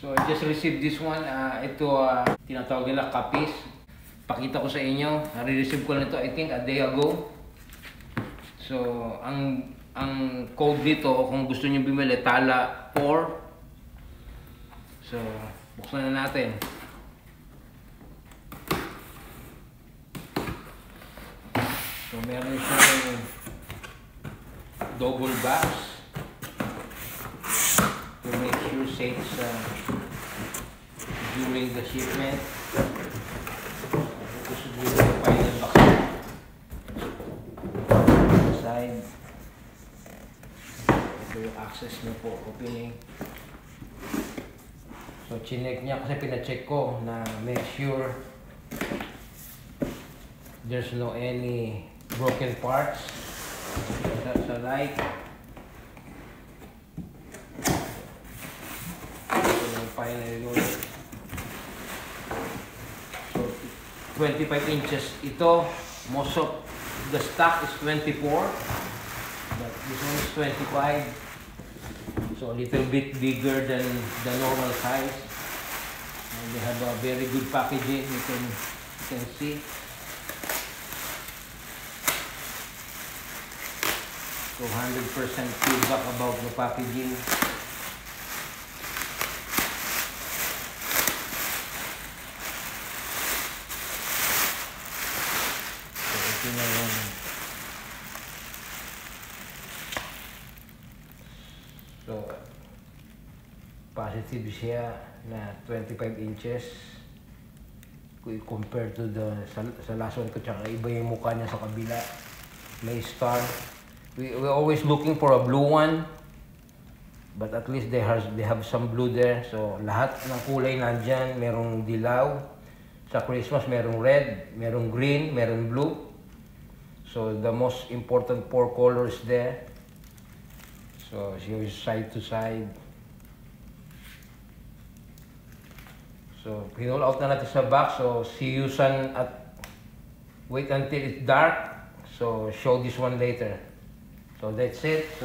So I just received this one. Ito tinatawag nila kapis. Pakita ko sa inyo. I-receive ko nito I think a day ago. So ang code dito kung gusto niyo bumili tala 4. So buksan na natin. So meron siyang double box to make sure safe during the shipment. Ito siguro yung final box side. Ito yung access niya po, opening. So chinek niya kasi pina-check ko na make sure there's no any broken parts. That's a light. Ito yung final load. So 25 inches ito. Most of the stock is 24, but this one is 25. So a little bit bigger than the normal size. And they have a very good packaging. You can see. So 100% feedback about the packaging. So ito na yung positive siya na 25 inches compared to sa last one ko, tsaka iba yung mukha niya sa kabila. May star. We're always looking for a blue one, but at least they have some blue there. So lahat ng kulay nandyan. Merong dilaw. Sa Christmas merong red, merong green, merong blue. So the most important 4 colors there. So here's side to side. So pinul out na natin sa box. So see you son at wait until it's dark. So show this one later. So that's it. So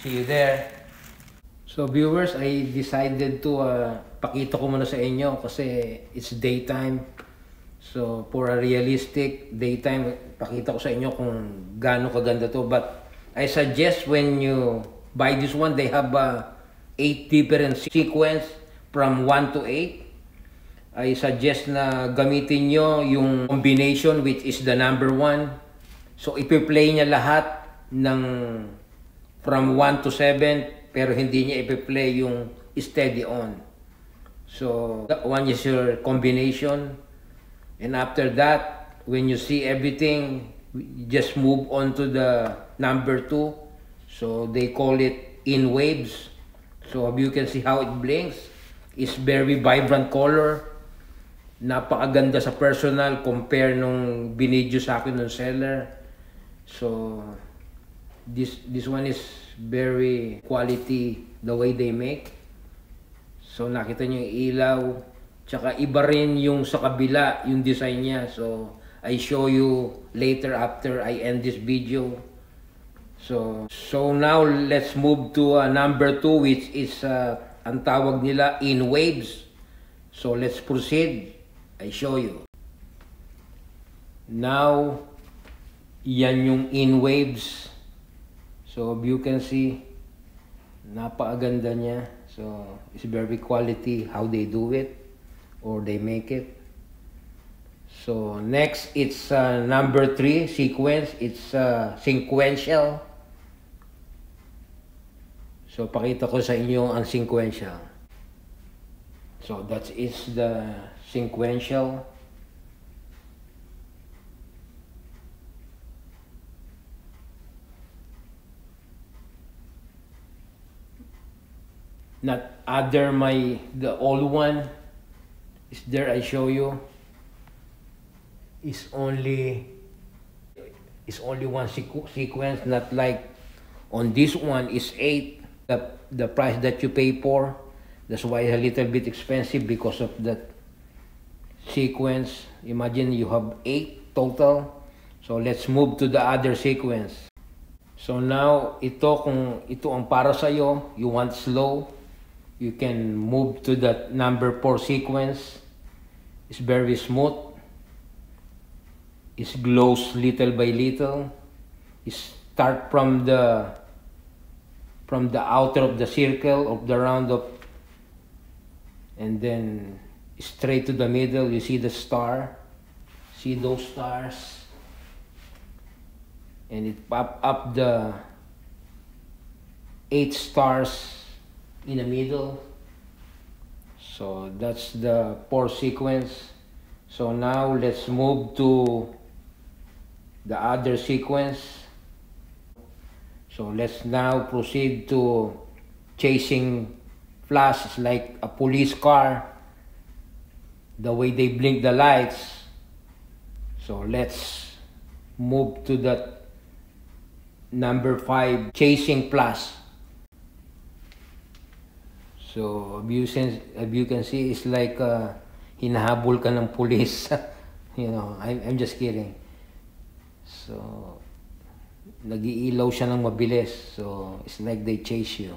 see you there. So viewers, I decided to pakita ko muna sa inyo kasi it's daytime. So for a realistic daytime, pakita ko sa inyo kung gaano kaganda to. But I suggest when you buy this one, they have 8 different sequence from 1 to 8. I suggest na gamitin nyo yung combination which is the number 1. So ipi-play niya lahat ng from 1 to 7 pero hindi niya ipi-play yung steady on. So that one is your combination, and after that when you see everything, just move on to the number 2. So they call it in waves. So you can see how it blinks. It's very vibrant color. Napakaganda sa personal compare nung binidyo sa akin ng seller. So this one is very quality the way they make. So nakita nyo yung ilaw, tsaka iba rin yung sa kabila yung design niya. So I show you later after I end this video. So now let's move to number 2, which is ang tawag nila in waves. So let's proceed. I show you. Now yan yung in waves. So you can see, napakaganda niya. So it's very quality how they do it or they make it. So next it's number 3 sequence. It's sequential. So pakita ko sa inyo ang sequential. So that is the sequential. Not other the old one is there. I show you. It's only one sequence, not like on this one is 8. The price that you pay for. That's why it's a little bit expensive because of that sequence. Imagine you have 8 total. So let's move to the other sequence. So now ito kung ito ang para sa iyo, you want slow. you can move to that number 4 sequence. It's very smooth. It glows little by little. You start from the outer of the circle of the round of, and then straight to the middle. You see the star. See those stars, and it pop up the 8 stars in the middle. So that's the 4 sequence. So now let's move to the other sequence. So let's now proceed to chasing flash. It's like a police car, the way they blink the lights. So let's move to that number 5, chasing flash. So as you can see, it's like hinahabol ka ng police. You know, I'm just kidding. So nag-iilaw siya ng mabilis. So it's like they chase you.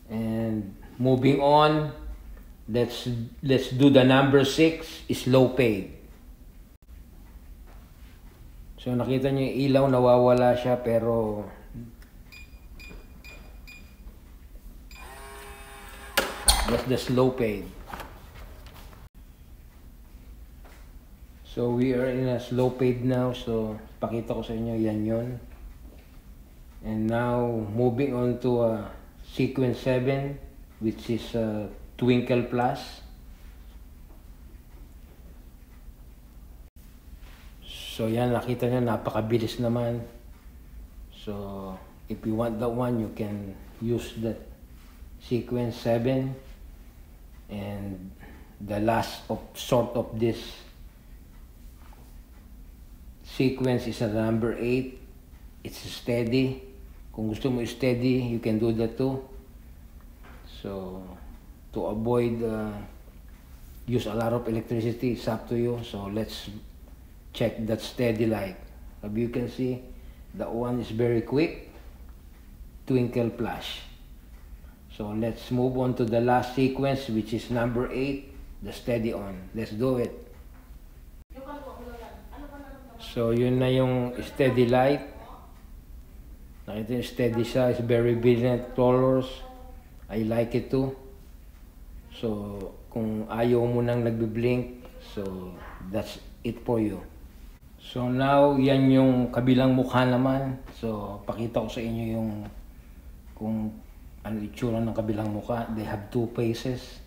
And moving on, let's do the number 6, slow fade. So nakita niyo yung ilaw, nawawala siya, pero that's the slow fade. So we are in a slow fade now. So pakita ko sa inyo, yan yun. And now moving on to sequence 7, which is Twinkle Plus. So yan, nakita nyo, napakabilis naman. So if you want that one, you can use that sequence 7. And the last sort of this sequence is a number 8. It's steady. Kung gusto mo steady, you can do that too. So to avoid use a lot of electricity, it's up to you. So let's check that steady light. As you can see, that one is very quick. Twinkle Flash. So let's move on to the last sequence, which is number 8, the steady on. Let's do it. So yun na yung steady light. Nakita yung steady siya. It's very brilliant colors. I like it too. So kung ayaw mo nang nagbi-blink, so that's it for you. So now, yan yung kabilang mukha naman. So pakita ko sa inyo yung kung ano itsura ng kabilang mukha. They have 2 faces.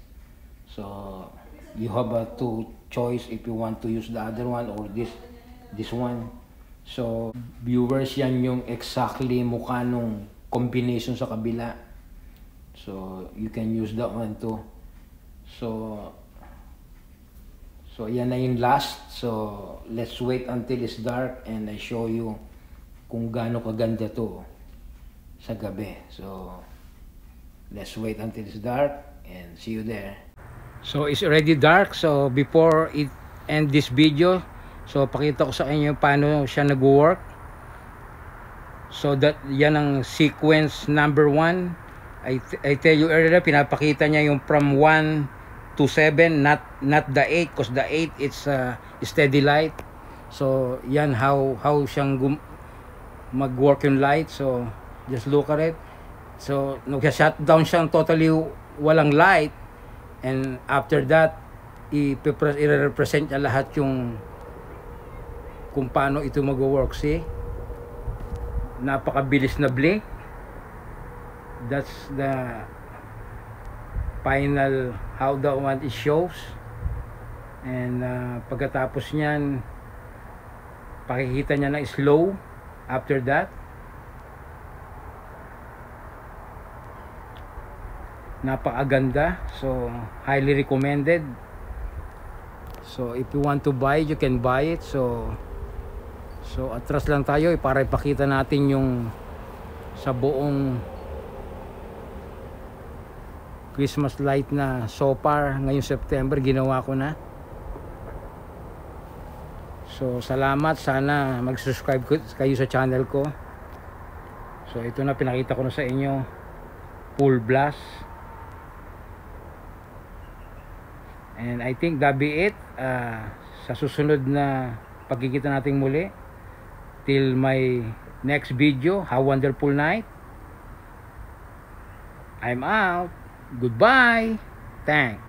So you have a 2 choice if you want to use the other one or this one. So viewers, yan yung exactly mukha nung combination sa kabila. So you can use that one too. So yan na yung last. So let's wait until it's dark and I show you kung gaano kaganda to sa gabi. So let's wait until it's dark and see you there. So it's already dark. So before it end this video, so pakita ko sa inyo paano siya nag-work. So that yan ang sequence number 1. I tell you earlier, pinapakita niya yung from 1 to 7, not the 8, because the 8 it's steady light. So yan how siyang mag-work yung light. So just look at it. So nag-shut down siyang totally walang light, and after that i-represent niya lahat yung kung paano ito mag-work. See, napakabilis na blink. That's the final how the one it shows. And pagkatapos niyan, pakikita niya na slow after that. Napakaganda. So highly recommended. So if you want to buy it, you can buy it. So atras lang tayo para ipakita natin yung sa buong Christmas light na so far ngayong September ginawa ko na. So salamat, sana mag-subscribe kayo sa channel ko. So ito na, pinakita ko na sa inyo full blast. And I think that be it. Sa susunod na pagkikita nating muli, till my next video, have a wonderful night. I'm out. Goodbye. Thanks.